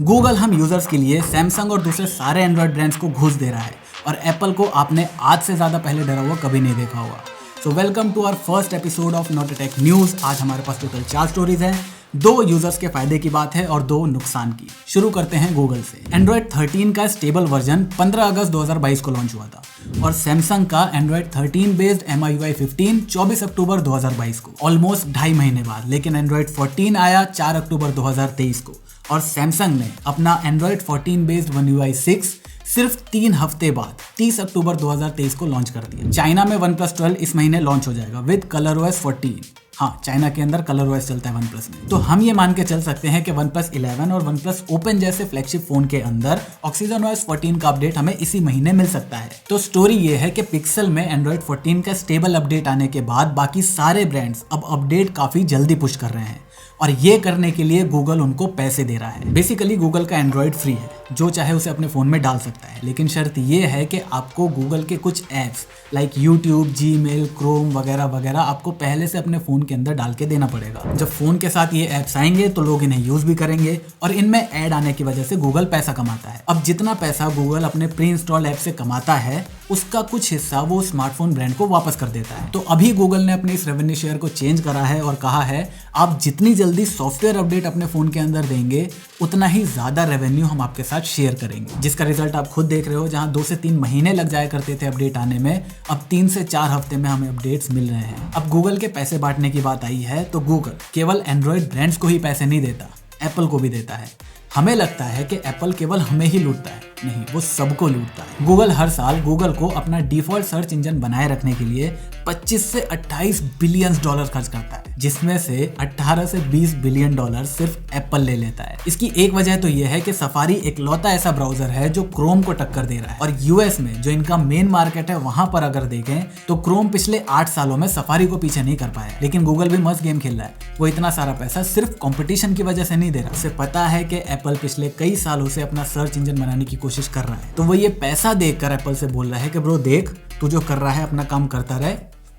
Google हम users के लिए सैमसंग और दूसरे सारे एंड्रॉयड ब्रांड्स को घूस दे रहा है और एप्पल को आपने आज से ज़्यादा पहले डरा हुआ कभी नहीं देखा होगा। So welcome to our first episode of not a tech news. आज हमारे पास टोटल 4 स्टोरीज हैं, 2 यूजर्स के फायदे की बात है और 2 नुकसान की। शुरू करते हैं गूगल से। एंड्रॉयड 13 का स्टेबल वर्जन 15 अगस्त 2022 को लॉन्च हुआ था और सैमसंग का एंड्रॉयड 13 बेस्ड MIUI 15 24 अक्टूबर 2022 को, ऑलमोस्ट 2.5 महीने बाद। लेकिन एंड्रॉयड 14 आया 4 अक्टूबर 2023 को और सैमसंग ने अपना एंड्रॉयड 14 बेस्ड One UI 6 सिर्फ 3 हफ्ते बाद 30 अक्टूबर 2023 को लॉन्च कर दिया। चाइना में OnePlus 12 इस महीने लॉन्च हो जाएगा विद ColorOS 14। हाँ, चाइना के अंदर ColorOS चलता है OnePlus में। तो हम ये मान के चल सकते हैं कि OnePlus 11 और OnePlus Open जैसे फ्लैगशिप फोन के अंदर OxygenOS 14 का अपडेट हमें इसी महीने मिल सकता है। तो स्टोरी ये है कि पिक्सल में एंड्रॉयड 14 का स्टेबल अपडेट आने के बाद बाकी सारे ब्रांड्स अब अपडेट काफी जल्दी पुश कर रहे हैं और ये करने के लिए गूगल उनको पैसे दे रहा है। बेसिकली गूगल का एंड्रॉयड फ्री है, जो चाहे उसे अपने फ़ोन में डाल सकता है, लेकिन शर्त ये है कि आपको गूगल के कुछ apps like YouTube, Gmail, Chrome वगैरह वगैरह आपको पहले से अपने फ़ोन के अंदर डाल के देना पड़ेगा। जब फ़ोन के साथ ये ऐप्स आएंगे तो लोग इन्हें यूज़ भी करेंगे और इनमें ऐड आने की वजह से गूगल पैसा कमाता है। अब जितना पैसा गूगल अपने प्री इंस्टॉल ऐप से कमाता है उसका कुछ हिस्सा वो स्मार्टफोन ब्रांड को वापस कर देता है। तो अभी गूगल ने अपने इस रेवेन्यू शेयर को चेंज करा है और कहा है आप जितनी जल्दी सॉफ्टवेयर अपडेट अपने फोन के अंदर देंगे उतना ही ज्यादा रेवेन्यू हम आपके साथ शेयर करेंगे, जिसका रिजल्ट आप खुद देख रहे हो। जहां 2 से 3 महीने लग जाया करते थे अपडेट आने में, अब 3 से 4 हफ्ते में हमें अपडेट्स मिल रहे हैं। अब गूगल के पैसे बांटने की बात आई है तो गूगल केवल एंड्रॉयड ब्रांड्स को ही पैसे नहीं देता, एप्पल को भी देता है। हमें लगता है कि एप्पल केवल हमें ही लूटता है, नहीं, वो सबको लूटता है। गूगल हर साल गूगल को अपना डिफॉल्ट सर्च इंजन बनाए रखने के लिए 25 से 28 बिलियन डॉलर खर्च करता है, जिसमें से 18 से 20 बिलियन डॉलर सिर्फ एप्पल ले लेता है। इसकी एक वजह तो यह है कि सफारी इकलौता ऐसा ब्राउजर है जो क्रोम को टक्कर दे रहा है और यूएस में जो इनका मेन मार्केट है वहां पर अगर देखें तो क्रोम पिछले 8 सालों में सफारी को पीछे नहीं कर पाया। लेकिन गूगल भी मस्त गेम खेल रहा है, वो इतना सारा पैसा सिर्फ कंपटीशन की वजह से नहीं दे रहा। उसे पता है कि एप्पल पिछले कई सालों से अपना सर्च इंजन बनाने की कोशिश कर रहा है, तो वो ये पैसा देखकर एप्पल से बोल रहा है कि ब्रो देख, तू जो कर रहा है अपना काम करता रहे,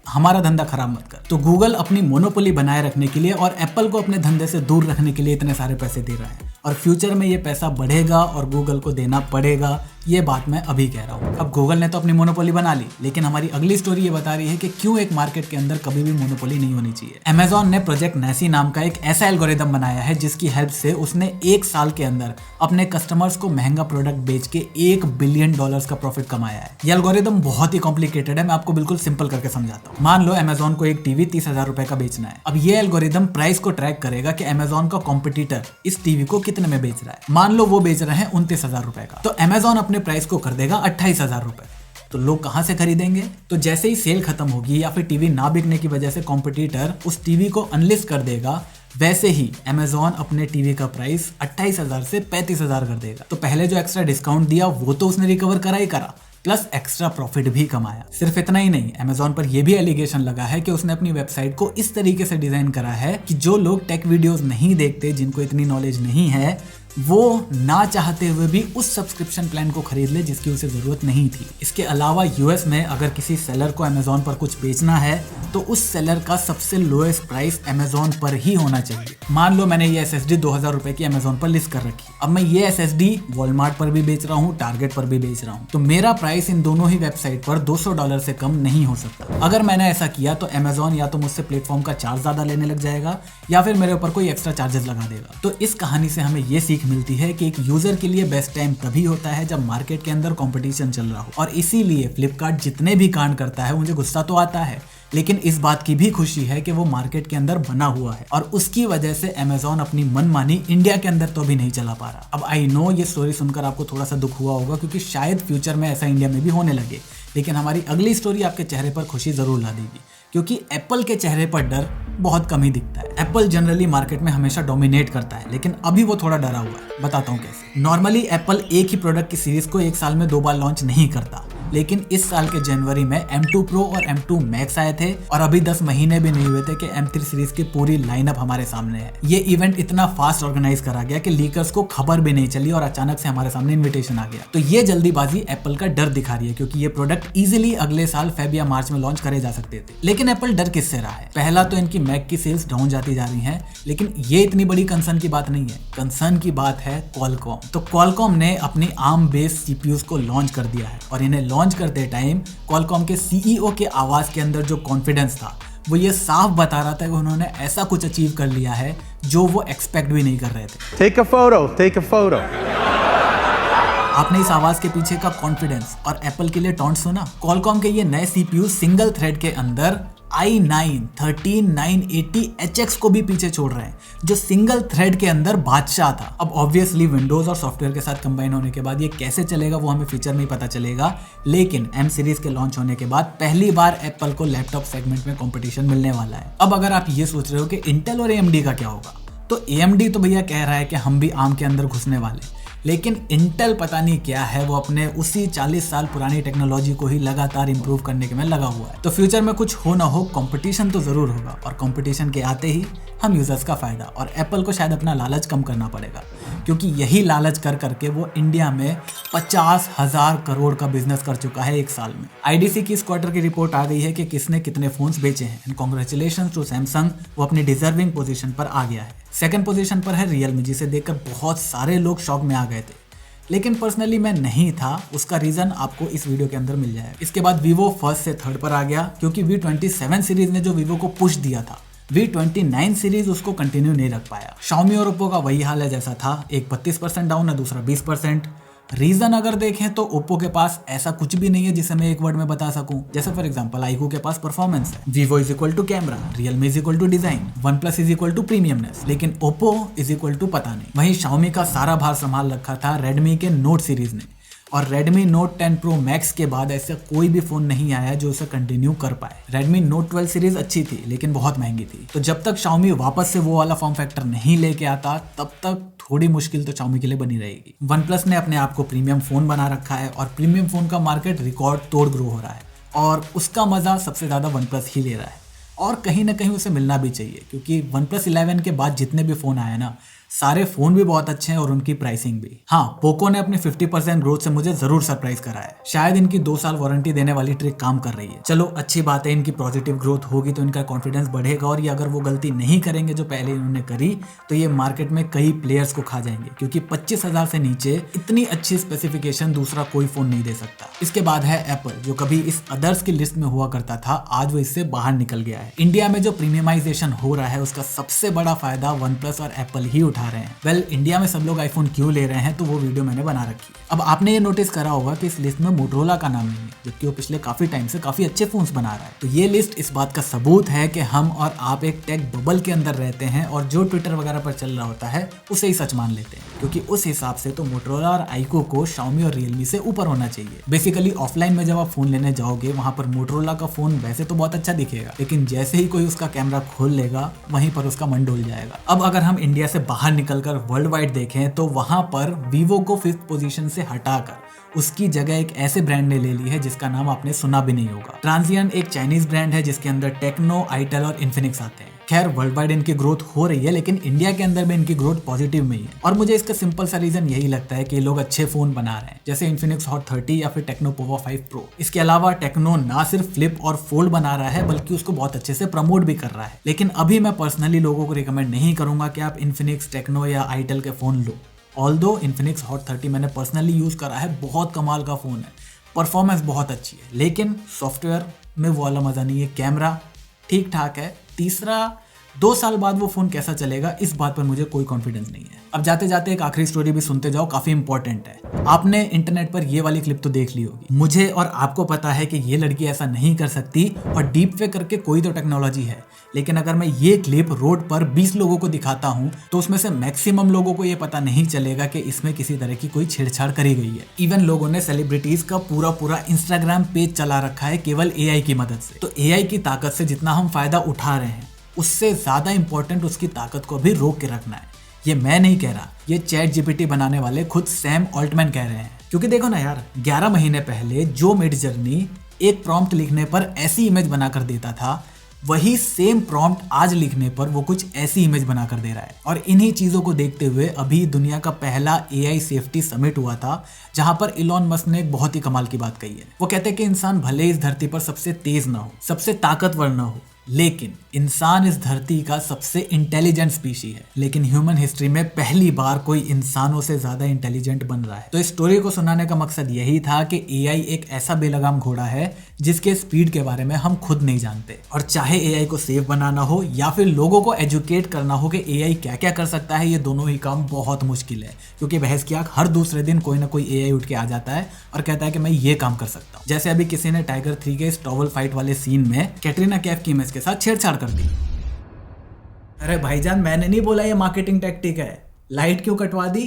हमारा धंधा खराब मत कर। तो गूगल अपनी मोनोपोली बनाए रखने के लिए और एप्पल को अपने धंधे से दूर रखने के लिए इतने सारे पैसे दे रहा है और फ्यूचर में ये पैसा बढ़ेगा और गूगल को देना पड़ेगा। ये बात मैं अभी कह रहा हूँ। अब गूगल ने तो अपनी मोनोपोली बना ली, लेकिन हमारी अगली स्टोरी ये बता रही है कि क्यों एक मार्केट के अंदर कभी भी मोनोपोली नहीं होनी चाहिए। अमेजॉन ने प्रोजेक्ट नेसी नाम का एक ऐसा एल्गोरिदम बनाया है जिसकी हेल्प से उसने 1 साल के अंदर अपने कस्टमर्स को महंगा प्रोडक्ट बेच के $1 बिलियन का प्रॉफिट कमाया है। ये एल्गोरिदम बहुत ही कॉम्प्लिकेटेड है, मैं आपको बिल्कुल सिंपल करके समझाता हूँ। मान लो अमेजॉन को एक टीवी 30,000 रुपए का बेचना है। अब ये एल्गोरिदम प्राइस को ट्रैक करेगा कि अमेजॉन का कॉम्पिटिटर इस टीवी को कितने में बेच रहा है। मान लो वो बेच रहे हैं 29,000 रुपए का, तो अमेजॉन अपने प्राइस को कर देगा 28,000 रुपए। तो लोग कहां से खरीदेंगे? तो जैसे ही सेल खत्म होगी या फिर टीवी ना बिकने की वजह से कॉम्पिटिटर उस टीवी को अनलिस्ट कर देगा, वैसे ही अमेजॉन अपने टीवी का प्राइस 28,000 से 35,000 कर देगा। तो पहले जो एक्स्ट्रा डिस्काउंट दिया वो तो उसने रिकवर करा ही करा, प्लस एक्स्ट्रा प्रॉफिट भी कमाया। सिर्फ इतना ही नहीं, अमेजॉन पर यह भी एलिगेशन लगा है कि उसने अपनी वेबसाइट को इस तरीके से डिजाइन करा है कि जो लोग टेक वीडियोस नहीं देखते, जिनको इतनी नॉलेज नहीं है, वो ना चाहते हुए भी उस सब्सक्रिप्शन प्लान को खरीद ले जिसकी उसे जरूरत नहीं थी। इसके अलावा यूएस में अगर किसी सेलर को अमेजॉन पर कुछ बेचना है तो उस सेलर का सबसे लोएस्ट प्राइस अमेजॉन पर ही होना चाहिए। मान लो मैंने ये SSD 2,000 रुपए की अमेजॉन पर लिस्ट कर रखी, अब मैं ये SSD वॉलमार्ट पर भी बेच रहा हूँ, टारगेट पर भी बेच रहा हूँ, तो मेरा प्राइस इन दोनों ही वेबसाइट पर $200 से कम नहीं हो सकता। अगर मैंने ऐसा किया तो अमेजॉन या तो मुझसे प्लेटफॉर्म का चार्ज ज्यादा लेने लग जाएगा या फिर मेरे ऊपर कोई एक्स्ट्रा चार्जेस लगा देगा। तो इस कहानी से हमें ये सीख मिलती है कि एक यूजर के लिए बेस्ट टाइम तभी होता है जब मार्केट के अंदर कंपटीशन चल रहा हो। और इसीलिए फ्लिपकार्ट जितने भी कांड करता है, मुझे गुस्सा तो आता है, लेकिन इस बात की भी खुशी है कि वो मार्केट के अंदर बना हुआ है और उसकी वजह से अमेजॉन अपनी मनमानी इंडिया के अंदर तो भी नहीं चला पा रहा। अब आई नो ये स्टोरी सुनकर आपको थोड़ा सा दुख हुआ होगा क्योंकि शायद फ्यूचर में ऐसा इंडिया में भी होने लगे, लेकिन हमारी अगली स्टोरी आपके चेहरे पर खुशी जरूर ला देगी क्योंकि एप्पल के चेहरे पर डर बहुत कम ही दिखता है। एप्पल जनरली मार्केट में हमेशा डोमिनेट करता है, लेकिन अभी वो थोड़ा डरा हुआ है। बताता हूँ कैसे। नॉर्मली एप्पल एक ही प्रोडक्ट की सीरीज को 1 साल में 2 बार लॉन्च नहीं करता, लेकिन इस साल के जनवरी में M2 Pro और M2 Max आए थे और अभी 10 महीने भी नहीं हुए थे कि M3 सीरीज की पूरी लाइनअप हमारे सामने है। ये इवेंट इतना फास्ट ऑर्गेनाइज करा गया कि लीकर्स को खबर भी नहीं चली और अचानक से हमारे सामने इन्विटेशन आ गया। तो ये जल्दीबाजी एप्पल का डर दिखा रही है, क्योंकि ये प्रोडक्ट इजीली अगले साल फेब या मार्च में लॉन्च करे जा सकते थे। लेकिन एप्पल डर किससे रहा है? पहला तो इनकी मैक की सेल्स डाउन जाती जा रही है, लेकिन ये इतनी बड़ी कंसर्न की बात नहीं है। कंसर्न की बात है क्वालकॉम। तो क्वालकॉम ने अपनी ARM बेस्ड सीपीयूज को लॉन्च कर दिया है और इन्हें लॉन्च करते टाइम क्वालकॉम के सीईओ के आवाज के अंदर जो कॉन्फिडेंस था वो ये साफ बता रहा था कि उन्होंने ऐसा कुछ अचीव कर लिया है जो वो एक्सपेक्ट भी नहीं कर रहे थे। Take a photo, take a photo. आपने इस आवाज के पीछे का कॉन्फिडेंस और एप्पल के लिए टॉन्ट सुना? क्वालकॉम के ये नए सीपीयू सिंगल थ्रेड के अंदर i9 13980HX को भी पीछे छोड़ रहे हैं, जो सिंगल थ्रेड के अंदर बादशाह था। अब ऑब्वियसली विंडोज और सॉफ्टवेयर के साथ कंबाइन होने के बाद ये कैसे चलेगा वो हमें फ्यूचर में ही पता चलेगा, लेकिन M सीरीज के लॉन्च होने के बाद पहली बार एप्पल को लैपटॉप सेगमेंट में कंपटीशन मिलने वाला है। अब अगर आप ये सोच रहे हो कि इंटेल और AMD का क्या होगा, तो AMD तो भैया कह रहा है कि हम भी ARM के अंदर घुसने वाले, लेकिन इंटेल पता नहीं क्या है, वो अपने उसी 40 साल पुरानी टेक्नोलॉजी को ही लगातार इंप्रूव करने के में लगा हुआ है। तो फ्यूचर में कुछ हो ना हो कंपटीशन तो जरूर होगा, और कंपटीशन के आते ही हम यूजर्स का फायदा, और एप्पल को शायद अपना लालच कम करना पड़ेगा, क्योंकि यही लालच कर करके वो इंडिया में 50,000 करोड़ का बिजनेस कर चुका है एक साल में। IDC की इस क्वार्टर की रिपोर्ट आ गई है कि किसने कितने फोन्स बेचे हैं, एंड कांग्रेचुलेशंस टू सैमसंग, वो अपनी डिजर्विंग पोजीशन पर आ गया है। सेकंड पोजीशन पर है रियलमी, जिसे देखकर बहुत सारे लोग शॉक में आ गए थे, लेकिन पर्सनली मैं नहीं था। उसका रीजन आपको इस वीडियो के अंदर मिल जाएगा। इसके बाद वीवो फर्स्ट से थर्ड पर आ गया, क्योंकि V27 सीरीज ने जो वीवो को पुश दिया था, V29 सीरीज उसको कंटिन्यू नहीं रख पाया। Xiaomi और Oppo का वही हाल है जैसा था, एक 32% डाउन है, दूसरा 20%। रीजन अगर देखें तो ओप्पो के पास ऐसा कुछ भी नहीं है जिसे मैं एक वर्ड में बता सकूं। जैसे फॉर एग्जांपल iQOO के पास परफॉर्मेंस है, Vivo is equal to camera, Realme is equal to design, OnePlus is equal to premiumness, लेकिन ओप्पो इज इक्वल टू पता नहीं। वहीं Xiaomi का सारा भार संभाल रखा था Redmi के Note सीरीज ने, और Redmi Note 10 Pro Max के बाद ऐसा कोई भी फोन नहीं आया जो उसे कंटिन्यू कर पाए। Redmi Note 12 सीरीज अच्छी थी लेकिन बहुत महंगी थी। तो जब तक Xiaomi वापस से वो वाला फॉर्म फैक्टर नहीं लेके आता, तब तक थोड़ी मुश्किल तो Xiaomi के लिए बनी रहेगी। OnePlus ने अपने आप को प्रीमियम फोन बना रखा है, और प्रीमियम फोन का मार्केट रिकॉर्ड तोड़ ग्रो हो रहा है, और उसका मजा सबसे ज्यादा OnePlus ही ले रहा है, और कहीं ना कहीं उसे मिलना भी चाहिए, क्योंकि OnePlus 11 के बाद जितने भी फोन आए ना, सारे फोन भी बहुत अच्छे हैं और उनकी प्राइसिंग भी। हाँ, पोको ने अपने 50% ग्रोथ से मुझे जरूर सरप्राइज करा है। शायद इनकी 2 साल वारंटी देने वाली ट्रिक काम कर रही है। चलो अच्छी बात है, इनकी पॉजिटिव ग्रोथ होगी तो इनका कॉन्फिडेंस बढ़ेगा, और ये अगर वो गलती नहीं करेंगे जो पहले इन्होंने करी, तो ये मार्केट में कई प्लेयर्स को खा जाएंगे, क्योंकि 25,000 से नीचे इतनी अच्छी स्पेसिफिकेशन दूसरा कोई फोन नहीं दे सकता। इसके बाद है एप्पल, जो कभी इस अदर्स की लिस्ट में हुआ करता था, आज वो इससे बाहर निकल गया है। इंडिया में जो प्रीमियमाइजेशन हो रहा है उसका सबसे बड़ा फायदा OnePlus और एप्पल ही उठा रहे हैं। वेल, इंडिया में सब लोग आईफोन क्यों ले रहे हैं, तो वो वीडियो मैंने बना रखी है। अब आपने ये नोटिस करा होगा कि इस लिस्ट में मोटरोला का नाम नहीं है, जबकि वो पिछले काफी टाइम से काफी अच्छे फोन्स बना रहा है। तो ये लिस्ट इस बात का सबूत है कि हम और आप एक टेक बबल के अंदर रहते हैं, और जो ट्विटर वगैरह पर चल रहा होता है उसे ही सच मान लेते हैं, क्योंकि उस हिसाब से तो मोटरोला और iQOO को Xiaomi और Realme से ऊपर होना चाहिए। बेसिकली ऑफलाइन में जब आप फोन लेने जाओगे, वहां पर मोटरोला का फोन वैसे तो बहुत अच्छा दिखेगा, लेकिन जैसे ही कोई उसका कैमरा खोल लेगा, वहीं पर उसका मन डोल जाएगा। अब अगर हम इंडिया से बाहर निकलकर वर्ल्ड वाइड देखें, तो वहां पर वीवो को 5th पोजीशन से हटाकर उसकी जगह एक ऐसे ब्रांड ने ले ली है जिसका नाम आपने सुना भी नहीं होगा। ट्रांसिएंट एक चाइनीज ब्रांड है जिसके अंदर टेक्नो, आईटेल और इन्फिनिक्स आते हैं। खैर, वर्ल्ड वाइड इनकी ग्रोथ हो रही है, लेकिन इंडिया के अंदर भी इनकी ग्रोथ पॉजिटिव में ही है, और मुझे इसका सिंपल सा रीजन यही लगता है कि ये लोग अच्छे फोन बना रहे हैं, जैसे इन्फिनिक्स हॉट 30 या फिर टेक्नो पोवा 5 प्रो। इसके अलावा टेक्नो ना सिर्फ फ्लिप और फोल्ड बना रहा है, बल्कि उसको बहुत अच्छे से प्रमोट भी कर रहा है। लेकिन अभी मैं पर्सनली लोगों को रिकमेंड नहीं करूंगा कि आप इन्फिनिक्स, टेक्नो या आईटेल के फोन लो। ऑल्दो इन्फिनिक्स हॉट 30 मैंने पर्सनली यूज करा है, बहुत कमाल का फोन है, परफॉर्मेंस बहुत अच्छी है, लेकिन सॉफ्टवेयर में वो वाला मजा नहीं है। कैमरा ठीक ठाक है। तीसरा, 2 साल बाद वो फोन कैसा चलेगा, इस बात पर मुझे कोई कॉन्फिडेंस नहीं है। अब जाते जाते एक आखिरी स्टोरी भी सुनते जाओ, काफी इंपॉर्टेंट है। आपने इंटरनेट पर ये वाली क्लिप तो देख ली होगी। मुझे और आपको पता है कि ये लड़की ऐसा नहीं कर सकती, और डीप फेक करके कोई तो टेक्नोलॉजी है, लेकिन अगर मैं ये क्लिप रोड पर 20 लोगों को दिखाता हूँ, तो उसमें से मैक्सिमम लोगों को ये पता नहीं चलेगा कि इसमें किसी तरह की कोई छेड़छाड़ करी गई है। इवन लोगों ने सेलिब्रिटीज का पूरा इंस्टाग्राम पेज चला रखा है केवल AI की मदद से। तो AI की ताकत से जितना हम फायदा उठा रहे हैं, उससे ज्यादा इंपॉर्टेंट उसकी ताकत को भी रोक के रखना है। ये मैं नहीं कह रहा, ये चैट GPT बनाने वाले खुद सैम ऑल्टमैन कह रहे हैं। क्योंकि देखो ना यार, 11 महीने पहले जो मिड जर्नी एक प्रॉम्प्ट लिखने पर ऐसी इमेज बनाकर देता था, वही सेम प्रॉम्प्ट आज लिखने पर वो कुछ ऐसी इमेज बनाकर दे रहा है। और इन्हीं चीजों को देखते हुए अभी दुनिया का पहला एआई सेफ्टी समिट हुआ था, जहां पर इलॉन मस्क ने एक बहुत ही कमाल की बात कही है। वो कहते हैं कि इंसान भले इस धरती पर सबसे तेज ना हो, सबसे ताकतवर ना हो, लेकिन इंसान इस धरती का सबसे इंटेलिजेंट स्पीशी है। लेकिन ह्यूमन हिस्ट्री में पहली बार कोई इंसानों से ज्यादा इंटेलिजेंट बन रहा है। तो इस स्टोरी को सुनाने का मकसद यही था कि एआई एक ऐसा बेलगाम घोड़ा है जिसके स्पीड के बारे में हम खुद नहीं जानते। और चाहे एआई को सेफ बनाना हो या फिर लोगों को एजुकेट करना हो कि एआई क्या क्या कर सकता है, ये दोनों ही काम बहुत मुश्किल है। क्योंकि बहस की आंख हर दूसरे दिन कोई ना कोई एआई उठ के आ जाता है और कहता है कि मैं ये काम कर सकता हूँ। जैसे अभी किसी ने टाइगर 3 के इस टॉवल फाइट वाले सीन में कैटरीना कैफ की इमेज के साथ छेड़छाड़ कर दी। अरे भाईजान, मैंने नहीं बोला ये मार्केटिंग टैक्टिक है, लाइट क्यों कटवा दी?